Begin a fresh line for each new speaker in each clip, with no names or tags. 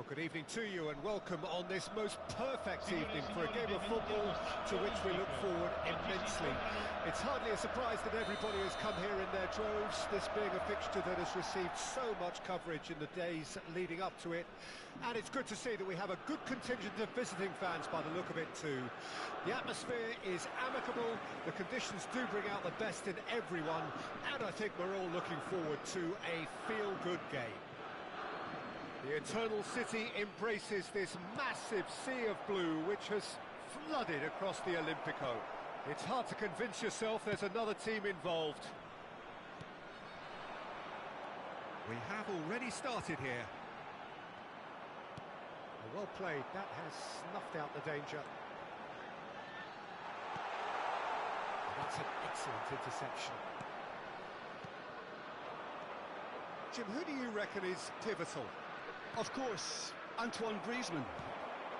Well, good evening to you and welcome on this most perfect evening for a game of football to which we look forward immensely. It's hardly a surprise that everybody has come here in their droves, this being a fixture that has received so much coverage in the days leading up to it. And it's good to see that we have a good contingent of visiting fans by the look of it too. The atmosphere is amicable, the conditions do bring out the best in everyone, and I think we're all looking forward to a feel-good game. The Eternal City embraces this massive sea of blue which has flooded across the Olympico. It's hard to convince yourself there's another team involved. We have already started here. Well played, that has snuffed out the danger. And that's an excellent interception. Jim, who do you reckon is pivotal?
Of course, Antoine Griezmann.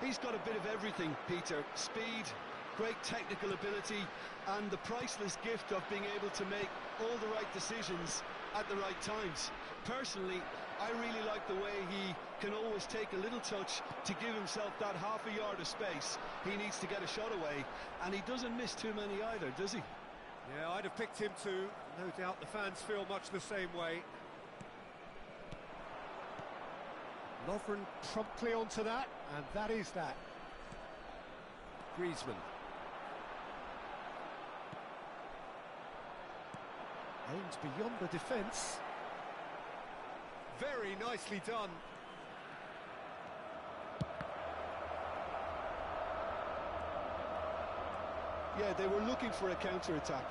He's got a bit of everything, Peter. Speed, great technical ability, and the priceless gift of being able to make all the right decisions at the right times. Personally, I really like the way he can always take a little touch to give himself that half a yard of space. He needs to get a shot away, and he doesn't miss too many either, does he?
Yeah, I'd have picked him too. No doubt the fans feel much the same way. Lovren promptly onto that, and that is that. Griezmann. Aims beyond the defence. Very nicely done.
Yeah, they were looking for a counter-attack.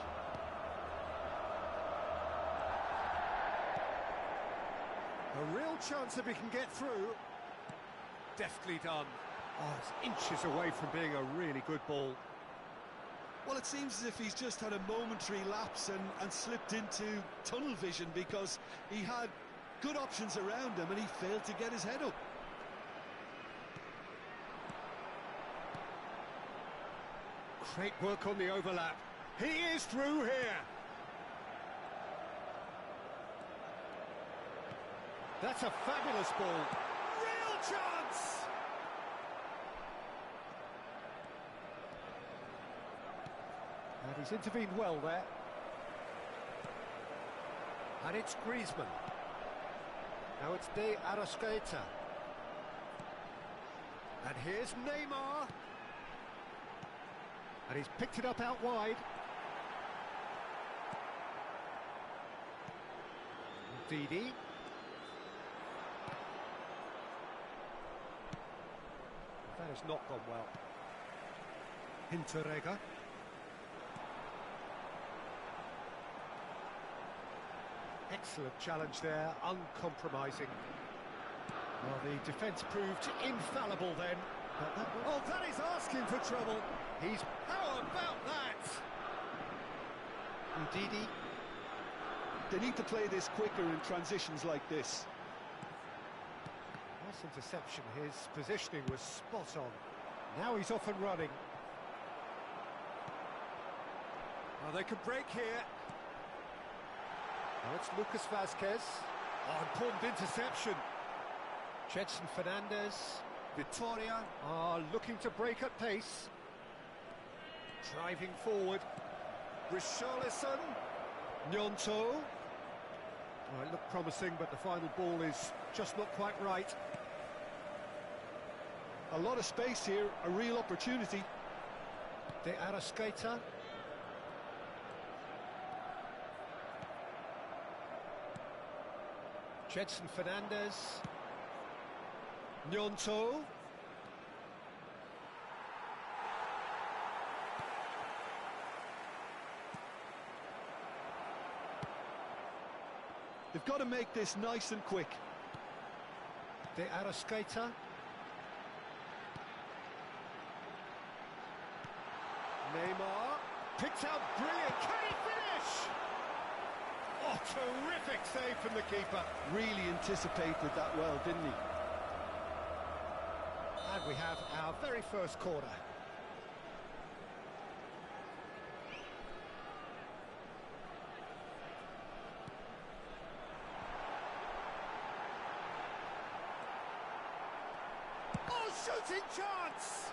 A real chance if he can get through. Deftly done. Oh, it's inches away from being a really good ball.
Well, it seems as if he's just had a momentary lapse and slipped into tunnel vision because he had good options around him and he failed to get his head up.
Great work on the overlap. He is through here. That's a fabulous ball. Real chance! And he's intervened well there. And it's Griezmann. Now it's De Arrascaeta. And here's Neymar. And he's picked it up out wide. Didi. That has not gone well. Hinterregger. Excellent challenge there, uncompromising. Well, the defence proved infallible then. Oh, that is asking for trouble. How about that? Didi.
They need to play this quicker in transitions like this.
Nice interception, his positioning was spot on. Now he's off and running. Well, they could break here. Now it's Lucas Vazquez. Oh, important interception. Jetson Fernandez. Vitoria are looking to break at pace. Driving forward. Richarlison. Gnonto. Oh, it looked promising, but the final ball is just not quite right.
A lot of space here, a real opportunity.
De Arrascaeta. Jetson Fernandez. Gnonto.
They've got to make this nice and quick.
De Arrascaeta. Neymar. Picked out brilliant. Can he finish? Oh, terrific save from the keeper.
Really anticipated that well, didn't he?
And we have our very first corner. shooting chance!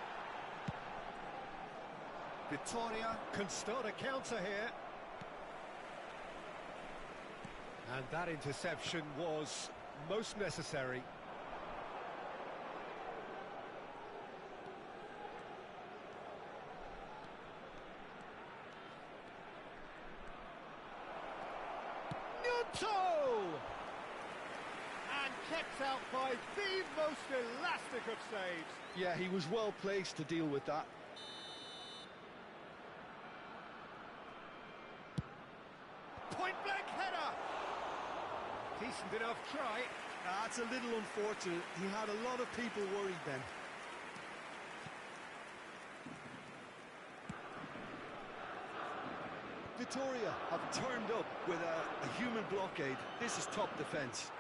Vittoria can start a counter here. And that interception was most necessary. And kept out by the most elastic of saves.
Yeah, he was well placed to deal with that.
Point-blank header. Decent enough try.
That's a little unfortunate. He had a lot of people worried then. Victoria have turned up with a human blockade. This is top defence.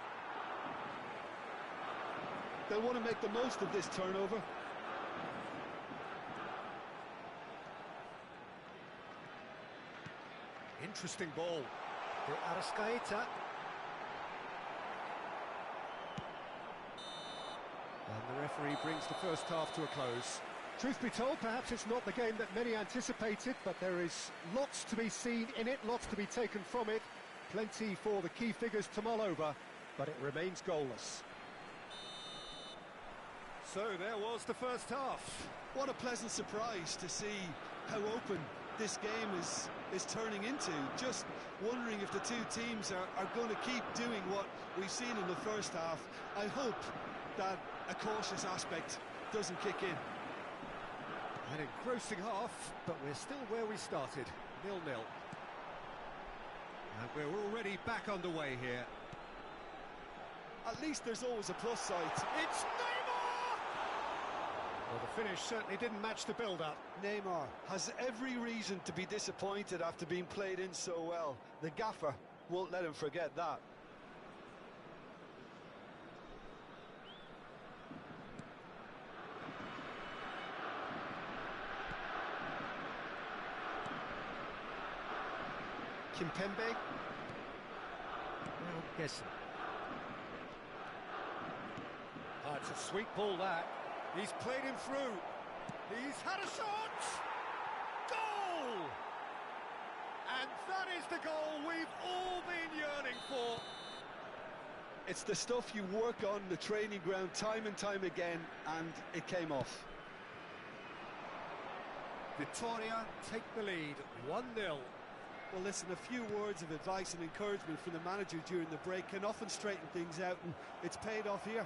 They'll want to make the most of this turnover.
Interesting ball. De Arrascaeta. And the referee brings the first half to a close. Truth be told, perhaps it's not the game that many anticipated, but there is lots to be seen in it, lots to be taken from it. Plenty for the key figures to mull over, but it remains goalless. So there was the first half.
What a pleasant surprise to see how open this game is turning into. Just wondering if the two teams are going to keep doing what we've seen in the first half. I hope that a cautious aspect doesn't kick in.
An engrossing half, but we're still where we started, 0-0. And we're already back underway here.
At least there's always a plus side.
It's Neymar! Well, the finish certainly didn't match the build-up.
Neymar has every reason to be disappointed after being played in so well. The gaffer won't let him forget that.
Kimpembe. Now guessing. Oh, it's a sweet ball, that. He's played him through. He's had a shot! Goal! And that is the goal we've all been yearning for.
It's the stuff you work on the training ground time and time again, and it came off.
Vittoria take the lead, 1-0.
Well, listen, a few words of advice and encouragement from the manager during the break can often straighten things out, and it's paid off here.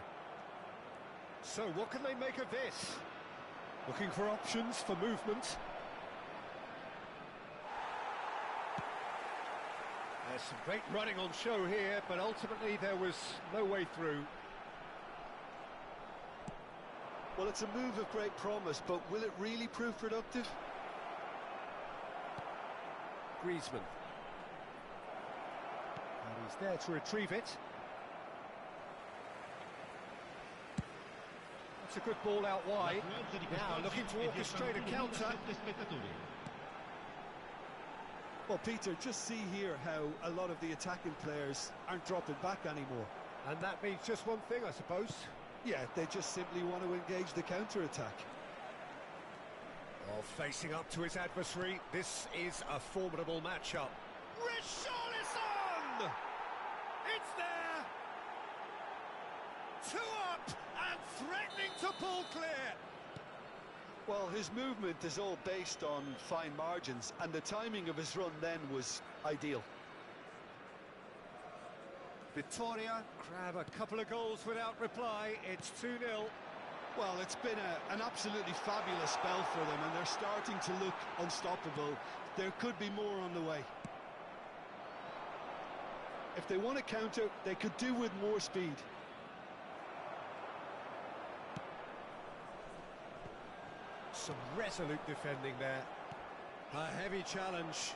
So what can they make of this? Looking for options for movement. There's some great running on show here, but ultimately there was no way through.
Well, it's a move of great promise, but will it really prove productive?
Griezmann. And he's there to retrieve it. That's a good ball out wide. Now looking to orchestrate a counter.
Well, Peter, just see here how a lot of the attacking players aren't dropping back anymore.
And that means just one thing, I suppose.
Yeah, they just simply want to engage the counter-attack.
Oh, facing up to his adversary, this is a formidable matchup. Richarlison! It's there! 2 up and threatening to pull clear.
Well, his movement is all based on fine margins, and the timing of his run then was ideal.
Vittoria grab a couple of goals without reply. It's 2-0.
Well, it's been an absolutely fabulous spell for them, and they're starting to look unstoppable. There could be more on the way. If they want to counter, they could do with more speed.
Some resolute defending there. A heavy challenge.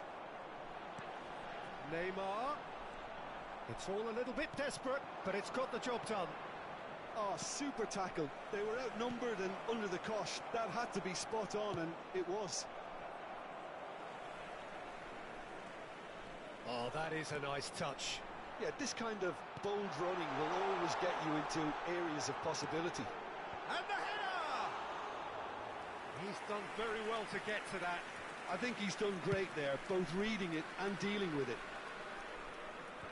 Neymar. It's all a little bit desperate, but it's got the job done.
Oh, super tackle. They were outnumbered and under the cosh. That had to be spot on, and it was.
Oh, that is a nice touch.
Yeah, this kind of bold running will always get you into areas of possibility.
And the header! He's done very well to get to that.
I think he's done great there, both reading it and dealing with it.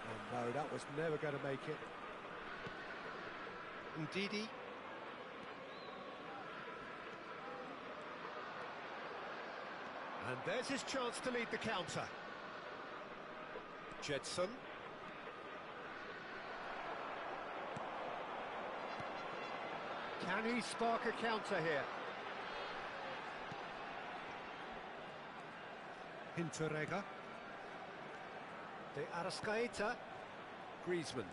Oh no, that was never going to make it. Ndidi. And there's his chance to lead the counter. Jedson. Can he spark a counter here? Hinteregger. De Arrascaeta. Griezmann.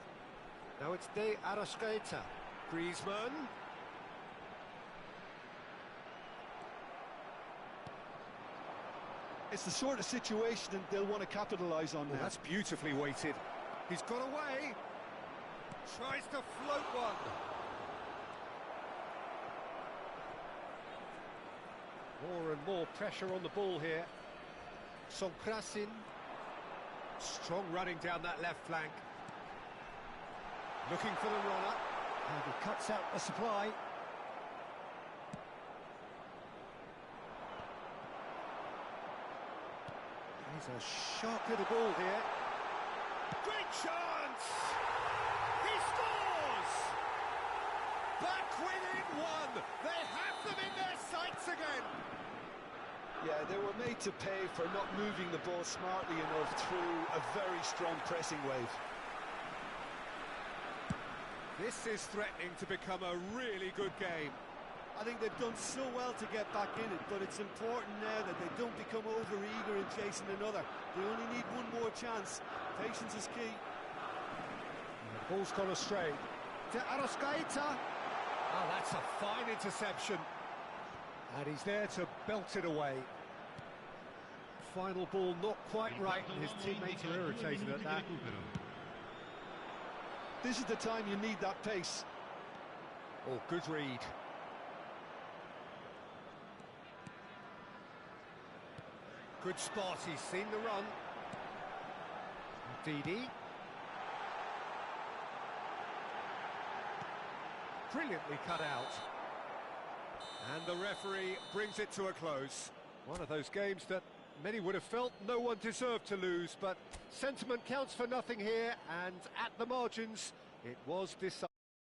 Now it's De Arrascaeta. Griezmann.
It's the sort of situation that they'll want to capitalise on now.
That's beautifully weighted. He's got away. Tries to float one. More and more pressure on the ball here. Sonkrasin. Strong running down that left flank. Looking for the runner. And he cuts out the supply. He's a sharp little ball here. Great chance! He scores! Back within one! They have them in their sights again!
Yeah, they were made to pay for not moving the ball smartly enough through a very strong pressing wave.
This is threatening to become a really good game.
I think they've done so well to get back in it, but it's important now that they don't become over-eager in chasing another. They only need one more chance. Patience is key.
The ball's gone astray. To Arrascaeta. Oh, that's a fine interception. And he's there to belt it away. Final ball not quite right, and his teammates are irritated at that.
This is the time you need that pace.
Oh, good read. Good spot, he's seen the run. Ndidi. Brilliantly cut out. And the referee brings it to a close. One of those games that many would have felt no one deserved to lose, but sentiment counts for nothing here, and at the margins, it was decided.